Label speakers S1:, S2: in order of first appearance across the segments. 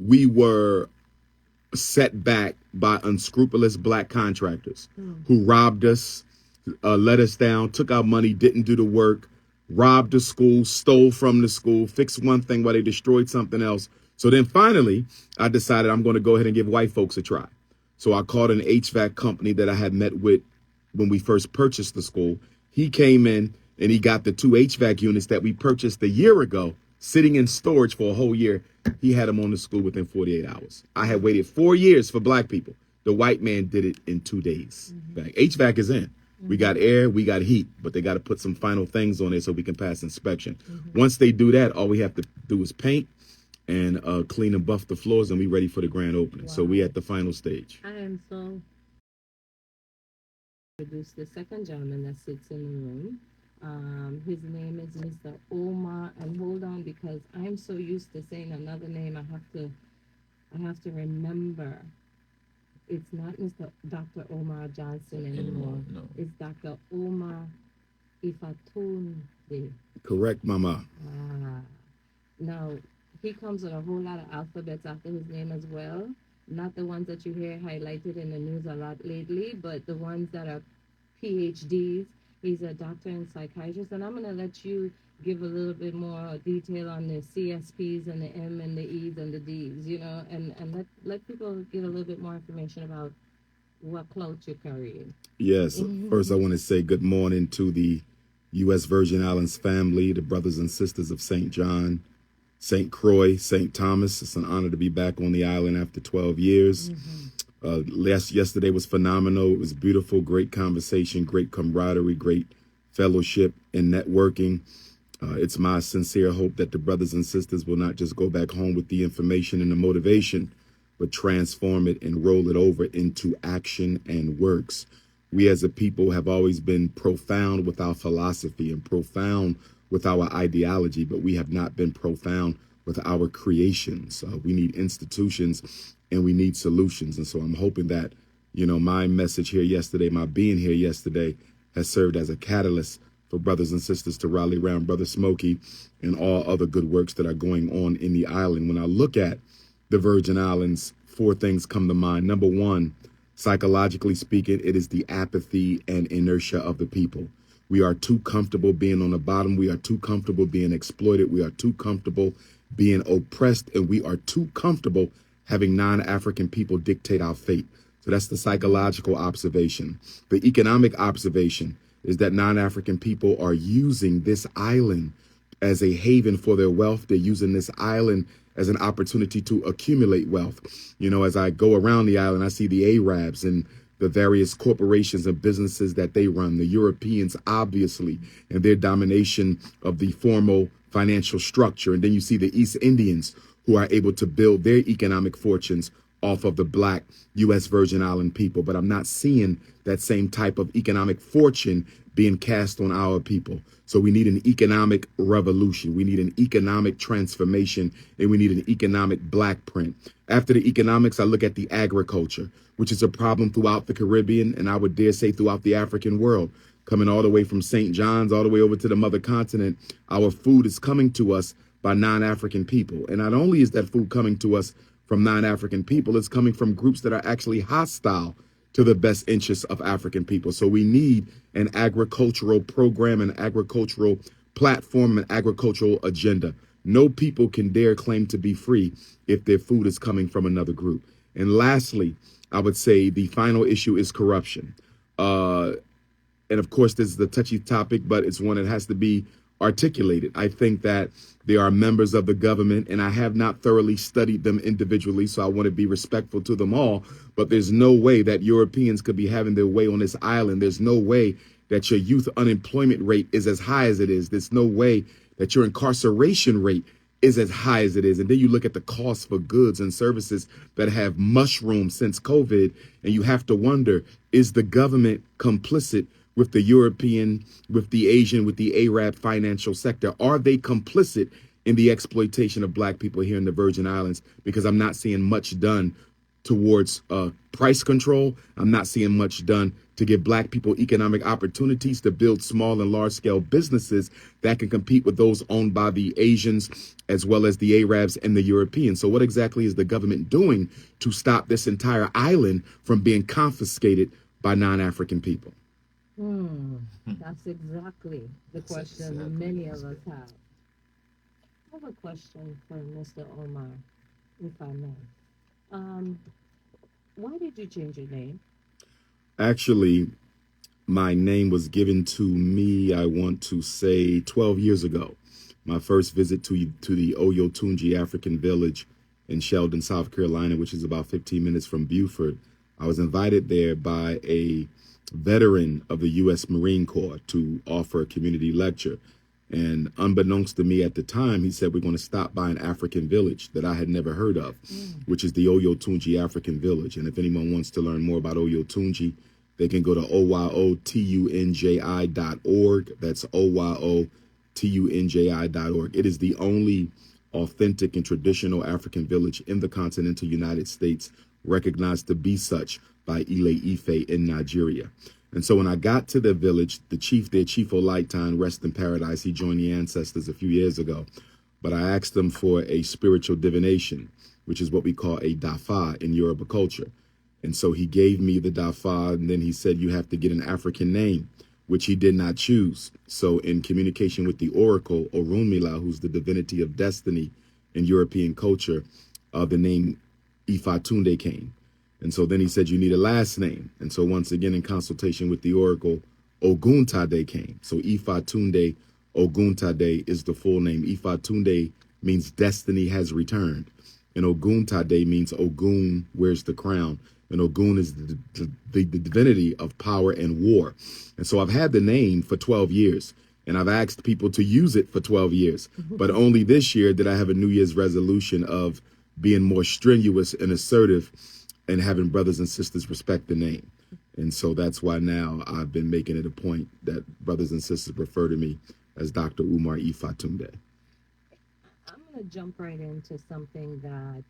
S1: we were set back by unscrupulous black contractors who robbed us, let us down, took our money, didn't do the work, robbed the school, stole from the school, fixed one thing while they destroyed something else. So then finally, I decided I'm going to go ahead and give white folks a try. So I called an HVAC company that I had met with when we first purchased the school. He came in and he got the 2 HVAC units that we purchased a year ago, sitting in storage for a whole year. He had them on the school within 48 hours. I had waited 4 years for black people. The white man did it in 2 days. HVAC is in. We got air, we got heat, but they got to put some final things on there so we can pass inspection. Once they do that, all we have to do is paint and clean and buff the floors, and we ready for the grand opening. Wow. So we at the final stage.
S2: I am so introduce the second gentleman that sits in the room. His name is Mr. Umar, and hold on, because I am so used to saying another name, I have to remember. It's not Mr. Dr. Umar Johnson anymore.
S3: No.
S2: It's Dr. Umar IFATUNDE.
S1: Correct, Mama.
S2: Now, he comes with a whole lot of alphabets after his name as well. Not the ones that you hear highlighted in the news a lot lately, but the ones that are PhDs. He's a doctor and psychiatrist, and I'm going to let you give a little bit more detail on the CSPs and the M and the E's and the D's, you know, and let people get a little bit more information about what clout you're carrying.
S1: Yes. First, I want to say good morning to the U.S. Virgin Islands family, the brothers and sisters of St. John, St. Croix, St. Thomas. It's an honor to be back on the island after 12 years. Yesterday was phenomenal. It was beautiful, great conversation, great camaraderie, great fellowship and networking. It's my sincere hope that the brothers and sisters will not just go back home with the information and the motivation, but transform it and roll it over into action and works. We as a people have always been profound with our philosophy and profound with our ideology, but we have not been profound with our creations. We need institutions and we need solutions. And so I'm hoping that, you know, my message here yesterday, my being here yesterday, has served as a catalyst for brothers and sisters to rally around Brother Smokey and all other good works that are going on in the island. When I look at the Virgin Islands, 4 things come to mind. Number 1, psychologically speaking, it is the apathy and inertia of the people. We are too comfortable being on the bottom. We are too comfortable being exploited. We are too comfortable being oppressed. And we are too comfortable having non-African people dictate our fate. So that's the psychological observation. The economic observation is that non-African people are using this island as a haven for their wealth. They're using this island as an opportunity to accumulate wealth. You know, as I go around the island, I see the Arabs and the various corporations and businesses that they run, the Europeans, obviously, and their domination of the formal financial structure. And then you see the East Indians who are able to build their economic fortunes off of the black U.S. Virgin Island people. But I'm not seeing that same type of economic fortune being cast on our people. So we need an economic revolution. We need an economic transformation, and we need an economic black print. After the economics, I look at the agriculture, which is a problem throughout the Caribbean, and I would dare say throughout the African world. Coming all the way from St. John's all the way over to the mother continent, our food is coming to us by non-African people. And not only is that food coming to us from non-African people, it's coming from groups that are actually hostile to the best interests of African people. So we need an agricultural program, an agricultural platform, an agricultural agenda. No people can dare claim to be free if their food is coming from another group. And lastly, I would say the final issue is corruption. And of course, this is a touchy topic, but it's one that has to be articulated. I think that there are members of the government, and I have not thoroughly studied them individually, so I want to be respectful to them all, but there's no way that Europeans could be having their way on this island. There's no way that your youth unemployment rate is as high as it is. There's no way that your incarceration rate is as high as it is. And then you look at the cost for goods and services that have mushroomed since COVID, and you have to wonder, is the government complicit with the European, with the Asian, with the Arab financial sector? Are they complicit in the exploitation of black people here in the Virgin Islands? Because I'm not seeing much done towards price control. I'm not seeing much done to give Black people economic opportunities to build small and large scale businesses that can compete with those owned by the Asians as well as the Arabs and the Europeans. So what exactly is the government doing to stop this entire island from being confiscated by non-African people?
S2: That's exactly the question many of us have. I have a question for Mr. Omar, if I may. Why did you change your name?
S1: Actually, my name was given to me, I want to say 12 years ago. My first visit to the Oyotunji African village in Sheldon, South Carolina, which is about 15 minutes from Beaufort. I was invited there by a veteran of the U.S. Marine Corps to offer a community lecture. And unbeknownst to me at the time, he said, we're going to stop by an African village that I had never heard of, which is the Oyotunji African village. And if anyone wants to learn more about Oyotunji, they can go to oyotunji.org. That's oyotunji.org. It is the only authentic and traditional African village in the continental United States, recognized to be such by Ile Ife in Nigeria. And so when I got to the village, the chief there, Chief Olaitan, rest in paradise, he joined the ancestors a few years ago. But I asked them for a spiritual divination, which is what we call a dafa in Yoruba culture. And so he gave me the dafa, and then he said, you have to get an African name, which he did not choose. So in communication with the oracle, Orunmila, who's the divinity of destiny in European culture, the name Ifatunde came. And so then he said, you need a last name. And so once again, in consultation with the oracle, Oguntade came. So Ifatunde Oguntade is the full name. Ifatunde means destiny has returned. And Oguntade means Ogun wears the crown. And Ogun is the divinity of power and war. And so I've had the name for 12 years. And I've asked people to use it for 12 years. But only this year did I have a New Year's resolution of being more strenuous and assertive and having brothers and sisters respect the name. And so that's why now I've been making it a point that brothers and sisters refer to me as Dr. Umar Ifatunde.
S2: I'm going to jump right into something that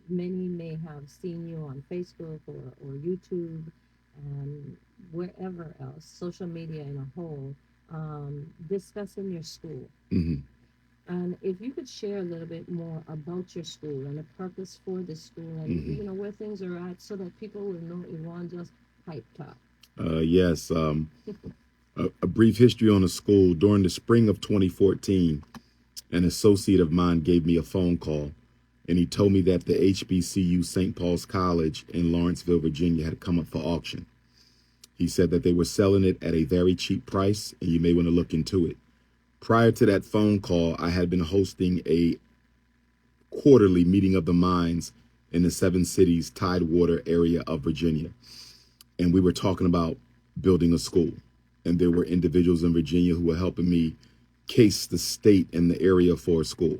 S2: many may have seen you on Facebook or YouTube and wherever else, social media in a whole, discussing your school. And if you could share a little bit more about your school and the purpose for the school and you know where things are at, so that people will know it won't just hype talk.
S1: Yes. A brief history on the school. During the spring of 2014, an associate of mine gave me a phone call, and he told me that the HBCU St. Paul's College in Lawrenceville, Virginia had come up for auction. He said that they were selling it at a very cheap price, and you may want to look into it. Prior to that phone call, I had been hosting a quarterly meeting of the minds in the Seven Cities Tidewater area of Virginia. And we were talking about building a school. And there were individuals in Virginia who were helping me case the state and the area for a school.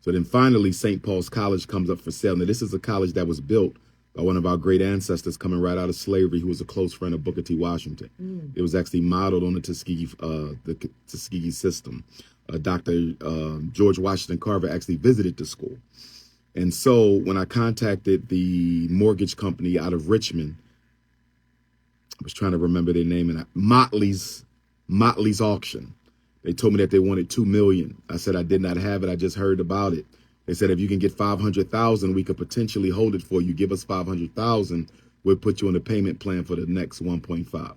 S1: So then finally, St. Paul's College comes up for sale. Now, this is a college that was built by one of our great ancestors coming right out of slavery, who was a close friend of Booker T. Washington. It was actually modeled on the Tuskegee system. Dr. George Washington Carver actually visited the school. And so when I contacted the mortgage company out of Richmond, I was trying to remember their name, and Motley's Auction. They told me that they wanted $2 million. I said I did not have it. I just heard about it. They said, if you can get 500,000, we could potentially hold it for you. Give us 500,000. We'll put you on a payment plan for the next 1.5.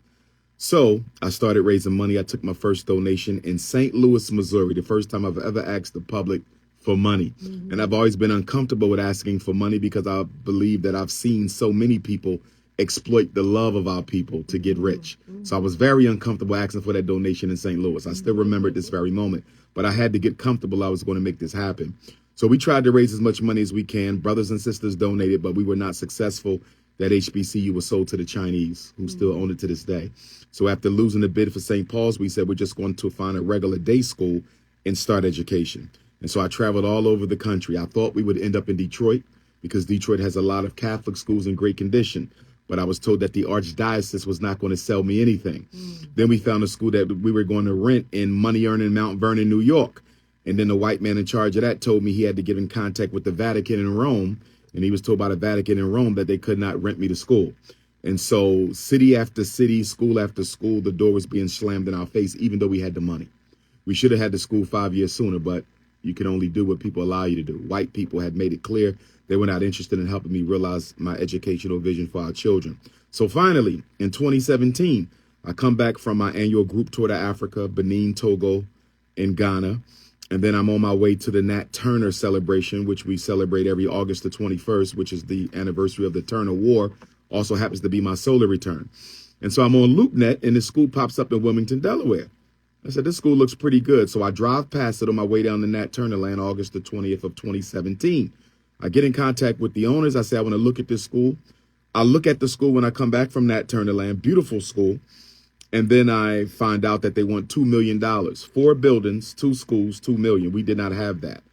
S1: So I started raising money. I took my first donation in St. Louis, Missouri, the first time I've ever asked the public for money. And I've always been uncomfortable with asking for money because I believe that I've seen so many people exploit the love of our people to get rich. So I was very uncomfortable asking for that donation in St. Louis. I still remember this very moment, but I had to get comfortable. I was going to make this happen. So we tried to raise as much money as we can. Brothers and sisters donated, but we were not successful. That HBCU was sold to the Chinese, who still own it to this day. So after losing the bid for St. Paul's, we said we're just going to find a regular day school and start education. And so I traveled all over the country. I thought we would end up in Detroit because Detroit has a lot of Catholic schools in great condition. But I was told that the archdiocese was not going to sell me anything. Then we found a school that we were going to rent in money-earning Mount Vernon, New York. And then the white man in charge of that told me he had to get in contact with the Vatican in Rome And he was told by the Vatican in Rome that they could not rent me to school. And so city after city, school after school, the door was being slammed in our face, even though we had the money. We should have had the school 5 years sooner, but you can only do what people allow you to do. White people had made it clear they were not interested in helping me realize my educational vision for our children. So finally, in 2017, I come back from my annual group tour to Africa, Benin, Togo, and Ghana. And then I'm on my way to the Nat Turner celebration, which we celebrate every August the 21st, which is the anniversary of the Turner War. Also happens to be my solar return. And so I'm on LoopNet, and this school pops up in Wilmington, Delaware. I said, this school looks pretty good. So I drive past it on my way down to Nat Turner land, August the 20th of 2017. I get in contact with the owners. I say, I want to look at this school. I look at the school when I come back from Nat Turner land, beautiful school. And then I find out that they want $2 million, 4 buildings, 2 schools, $2 million. We did not have that.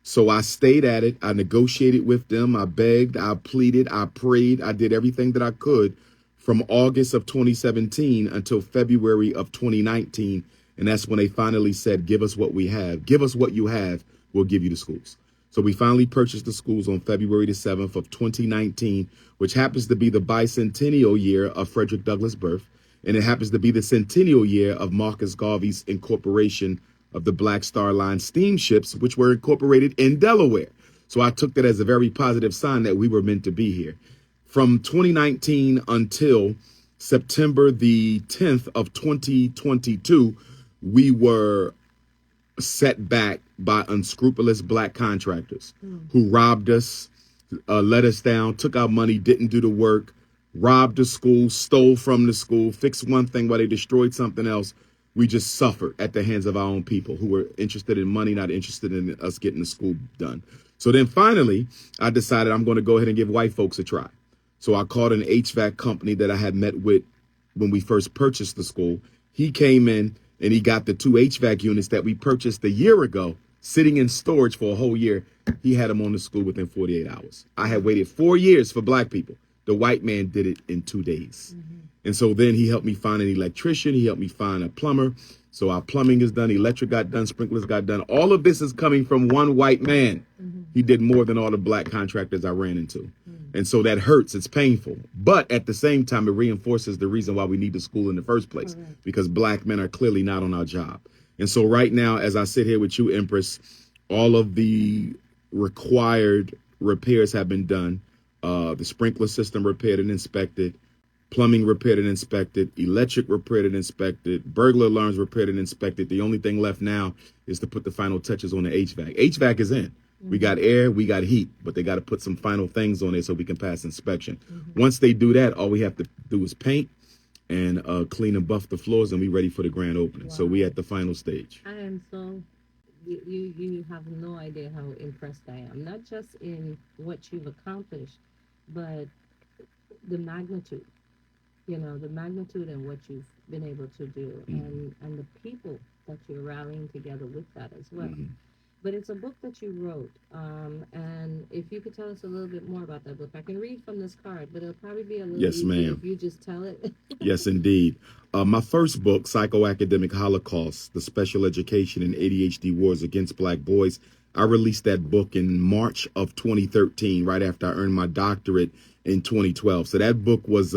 S1: So I stayed at it. I negotiated with them. I begged, I pleaded, I prayed. I did everything that I could from August of 2017 until February of 2019. And that's when they finally said, give us what we have. Give us what you have. We'll give you the schools. So we finally purchased the schools on February the 7th of 2019, which happens to be the bicentennial year of Frederick Douglass' birth. And it happens to be the centennial year of Marcus Garvey's incorporation of the Black Star Line steamships, which were incorporated in Delaware. So I took that as a very positive sign that we were meant to be here. From 2019 until September the 10th of 2022, we were set back by unscrupulous Black contractors who robbed us, let us down, took our money, didn't do the work, robbed the school, stole from the school, fixed one thing while they destroyed something else. We just suffered at the hands of our own people who were interested in money, not interested in us getting the school done. So then finally, I decided I'm going to go ahead and give white folks a try. So I called an HVAC company that I had met with when we first purchased the school. He came in and he got the 2 HVAC units that we purchased a year ago, sitting in storage for a whole year. He had them on the school within 48 hours. I had waited 4 years for Black people. The white man did it in 2 days. And so then he helped me find an electrician. He helped me find a plumber. So our plumbing is done. Electric got done. Sprinklers got done. All of this is coming from one white man. He did more than all the Black contractors I ran into. And so that hurts. It's painful. But at the same time, it reinforces the reason why we need the school in the first place, because Black men are clearly not on our job. And so right now, as I sit here with you, Empress, all of the required repairs have been done. The sprinkler system repaired and inspected, plumbing repaired and inspected, electric repaired and inspected, burglar alarms repaired and inspected. The only thing left now is to put the final touches on the HVAC. HVAC is in. We got air, we got heat, but they got to put some final things on it so we can pass inspection. Once they do that, all we have to do is paint and clean and buff the floors, and we ready for the grand opening. So we at the final stage.
S2: I am so, you have no idea how impressed I am, not just in what you've accomplished, but the magnitude, the magnitude and what you've been able to do, and the people that you're rallying together with that as well. But it's a book that you wrote, and if you could tell us a little bit more about that book. I can read from this card, but it'll probably be a little easier if you just tell it.
S1: Yes, indeed. My first book, Psychoacademic Holocaust, The Special Education and ADHD Wars Against Black Boys, I released that book in March of 2013, right after I earned my doctorate in 2012. So that book was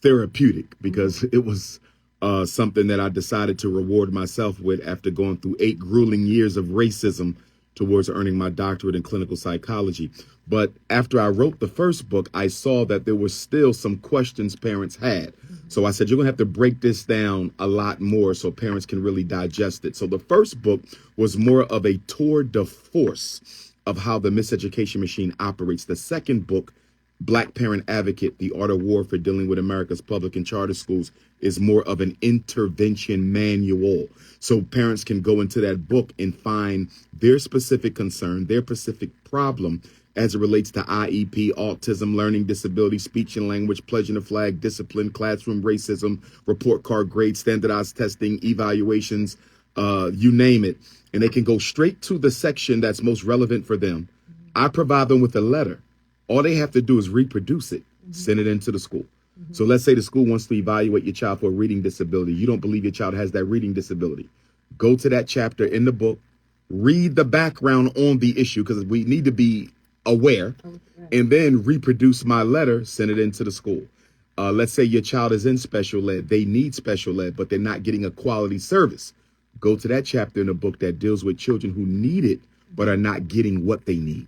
S1: therapeutic because it was something that I decided to reward myself with after going through 8 grueling years of racism towards earning my doctorate in clinical psychology. But after I wrote the first book, I saw that there were still some questions parents had. So I said, you're gonna have to break this down a lot more so parents can really digest it. So the first book was more of a tour de force of how the miseducation machine operates. The second book, Black Parent Advocate, The Art of War for Dealing with America's Public and Charter Schools, is more of an intervention manual. So parents can go into that book and find their specific concern, their specific problem as it relates to IEP, autism, learning disability, speech and language, pledging the flag, discipline, classroom racism, report card grades, standardized testing, evaluations, you name it. And they can go straight to the section that's most relevant for them. I provide them with a letter. All they have to do is reproduce it, send it into the school. So let's say the school wants to evaluate your child for a reading disability. You don't believe your child has that reading disability. Go to that chapter in the book, read the background on the issue, because we need to be aware,
S2: Oh, right.
S1: and then reproduce my letter, send it into the school. Let's say your child is in special ed. They need special ed, but they're not getting a quality service. Go to that chapter in the book that deals with children who need it, but are not getting what they need.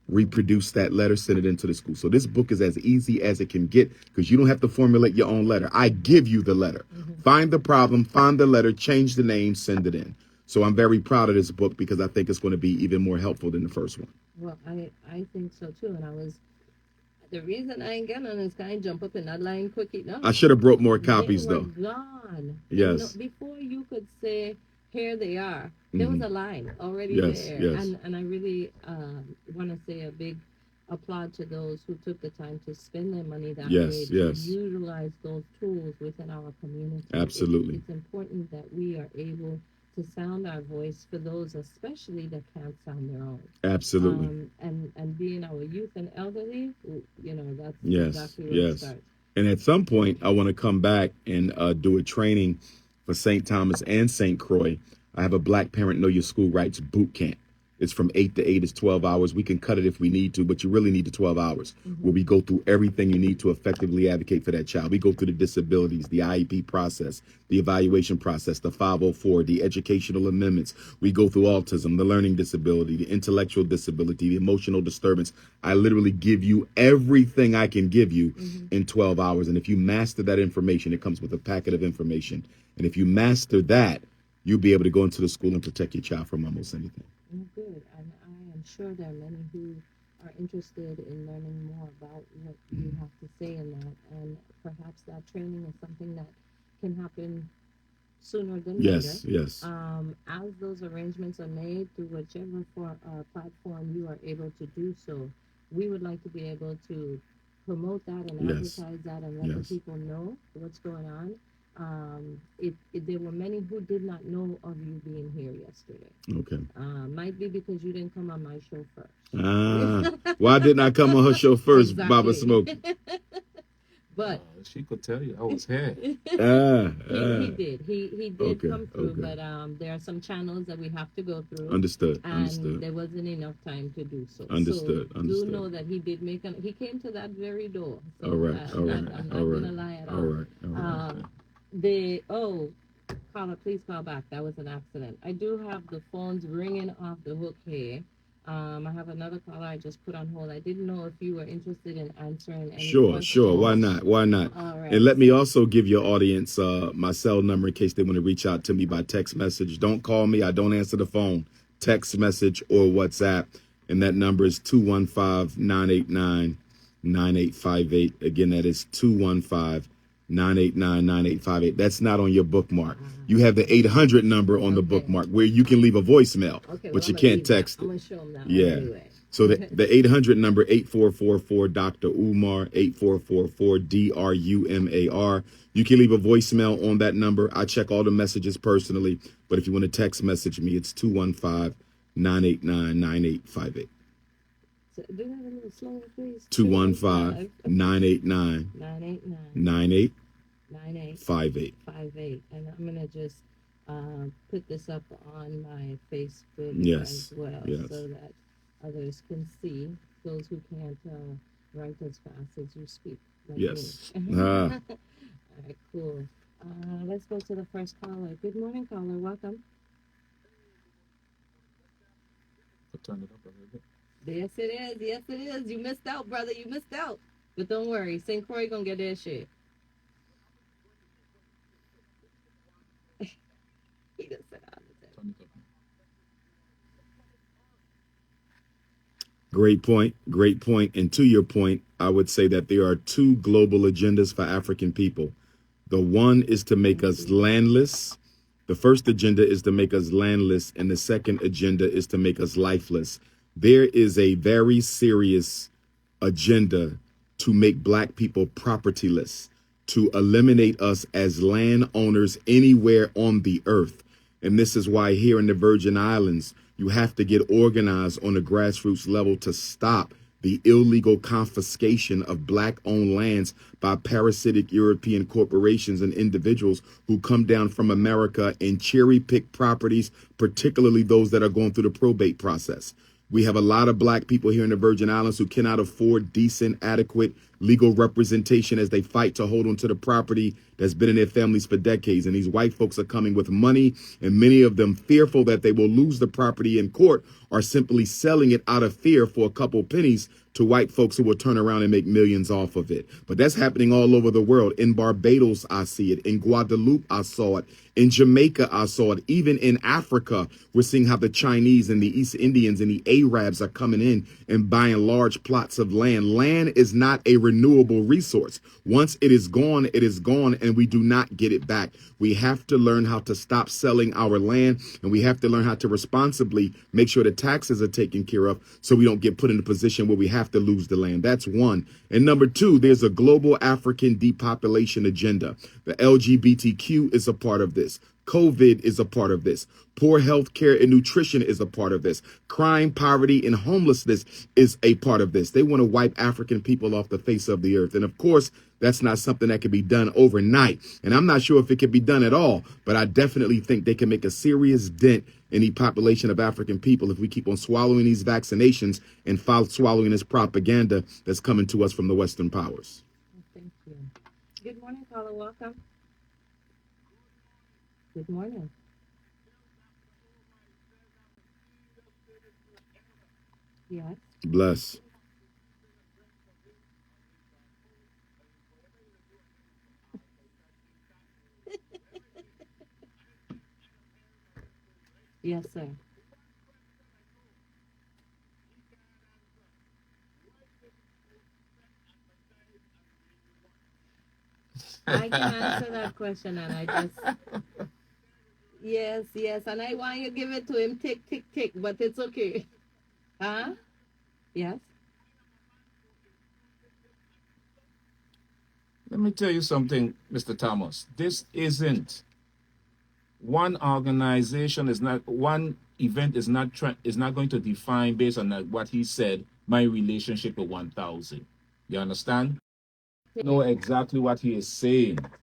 S1: Reproduce that letter, send it into the school. So this book is as easy as it can get because you don't have to formulate your own letter. I give you the letter. Find the problem, find the letter, change the name, send it in. So I'm very proud of this book because I think it's going to be even more helpful than the first one.
S2: Well, I think so too. And the reason I ain't getting on is kind of jump up in that line quick enough.
S1: I should have brought more copies
S2: They were
S1: though.
S2: gone.
S1: Yes.
S2: Before you could say, here they are, there was a line already
S1: Yes,
S2: there.
S1: yes.
S2: And I really want to say a big applaud to those who took the time to spend their money that
S1: Yes,
S2: way,
S1: yes.
S2: to utilize those tools within our community.
S1: Absolutely.
S2: It's important that we are able to sound our voice for those especially that can't sound their own.
S1: Absolutely.
S2: And being our youth and elderly, that's
S1: Yes,
S2: exactly where it
S1: yes.
S2: starts.
S1: And at some point, I want to come back and do a training for St. Thomas and St. Croix. I have a Black Parent Know Your School Rights boot camp. It's from 8 to 8. It's 12 hours. We can cut it if we need to, but you really need the 12 hours where we go through everything you need to effectively advocate for that child. We go through the disabilities, the IEP process, the evaluation process, the 504, the educational amendments. We go through autism, the learning disability, the intellectual disability, the emotional disturbance. I literally give you everything I can give you in 12 hours. And if you master that information, it comes with a packet of information. And if you master that, you'll be able to go into the school and protect your child from almost anything.
S2: Good. And I am sure there are many who are interested in learning more about what you have to say in that. And perhaps that training is something that can happen sooner than
S1: Yes,
S2: later.
S1: yes.
S2: As those arrangements are made through whichever platform you are able to do so, we would like to be able to promote that and
S1: Yes.
S2: advertise that and let
S1: Yes.
S2: the people know what's going on. There were many who did not know of you being here yesterday.
S1: Okay.
S2: Might be because you didn't come on my show first.
S1: Why didn't I come on her show first, Baba
S2: Exactly.
S1: Smokey?
S2: But
S3: she could tell you I was here.
S2: he did. He did
S1: Okay,
S2: come through,
S1: okay.
S2: but there are some channels that we have to go through.
S1: Understood.
S2: And
S1: Understood.
S2: there wasn't enough time to do so.
S1: Understood.
S2: So
S1: Understood.
S2: do know that he did he came to that very door. So,
S1: All right. All right.
S2: I'm not
S1: All right.
S2: gonna lie at
S1: All right. All right.
S2: Caller, please call back. That was an accident. I do have the phones ringing off the hook here. I have another caller I just put on hold. I didn't know if you were interested in answering any questions.
S1: Sure. Why not? Why not?
S2: All right.
S1: And let me also give your audience my cell number in case they want to reach out to me by text message. Don't call me. I don't answer the phone. Text message or WhatsApp. And that number is 215-989-9858. Again, that is 215-989-9858. That's not on your bookmark. You have the 800 number on the bookmark where you can leave a voicemail, but you can't text it.
S2: I'm going to show them that
S1: Yeah.
S2: anyway.
S1: So the 800 number, 8444 Dr. Umar, 8444 DRUMAR. You can leave a voicemail on that number. I check all the messages personally, but if you want to text message me, it's 215-989-9858.
S2: So do that a little slower, please.
S1: 215-989-9858.
S2: 58. And I'm going to just put this up on my Facebook
S1: Yes,
S2: as well,
S1: yes.
S2: so that others can see, those who can't write as fast as you speak. Like
S1: Yes.
S2: me. All right, cool. Let's go to the first caller. Good morning, caller. Welcome.
S3: I'll turn it up a little bit.
S2: Yes, it is. Yes, it is. You missed out, brother. You missed out. But don't worry. St. Croix gonna get their shit. He just said all the time.
S3: Turn it up.
S1: Great point. Great point. And to your point, I would say that there are two global agendas for African people. The one is to make us landless. The first agenda is to make us landless, and the second agenda is to make us lifeless. There is a very serious agenda to make Black people propertyless, to eliminate us as landowners anywhere on the earth. And this is why here in the Virgin Islands, you have to get organized on a grassroots level to stop the illegal confiscation of Black-owned lands by parasitic European corporations and individuals who come down from America and cherry-pick properties, particularly those that are going through the probate process. We have a lot of black people here in the Virgin Islands who cannot afford decent, adequate legal representation as they fight to hold on to the property that's been in their families for decades. And these white folks are coming with money, and many of them fearful that they will lose the property in court are simply selling it out of fear for a couple pennies to white folks who will turn around and make millions off of it. But that's happening all over the world. In Barbados, I see it. In Guadeloupe, I saw it. In Jamaica, I saw it. Even in Africa, we're seeing how the Chinese and the East Indians and the Arabs are coming in and buying large plots of land. Land is not a renewable resource. Once it is gone, and we do not get it back. We have to learn how to stop selling our land, and we have to learn how to responsibly make sure the taxes are taken care of so we don't get put in a position where we have to lose the land. That's one. And number two, there's a global African depopulation agenda. The LGBTQ is a part of this. COVID is a part of this. Poor health care and nutrition is a part of this. Crime, poverty, and homelessness is a part of this. They want to wipe African people off the face of the earth. And of course, that's not something that can be done overnight. And I'm not sure if it can be done at all, but I definitely think they can make a serious dent in the population of African people if we keep on swallowing these vaccinations and swallowing this propaganda that's coming to us from the Western powers.
S2: Thank you. Good morning, caller. Welcome. Good morning. Yes.
S1: Bless.
S2: Yes, sir. I can answer that question, and I just yes, and I want you to give it to him tick, tick, tick, but it's okay. Huh? Yes.
S3: Let me tell you something, Mr. Thomas. This isn't one organization, is not one event, is not going to define, based on what he said, my relationship with 1,000. You understand? Know exactly what he is saying.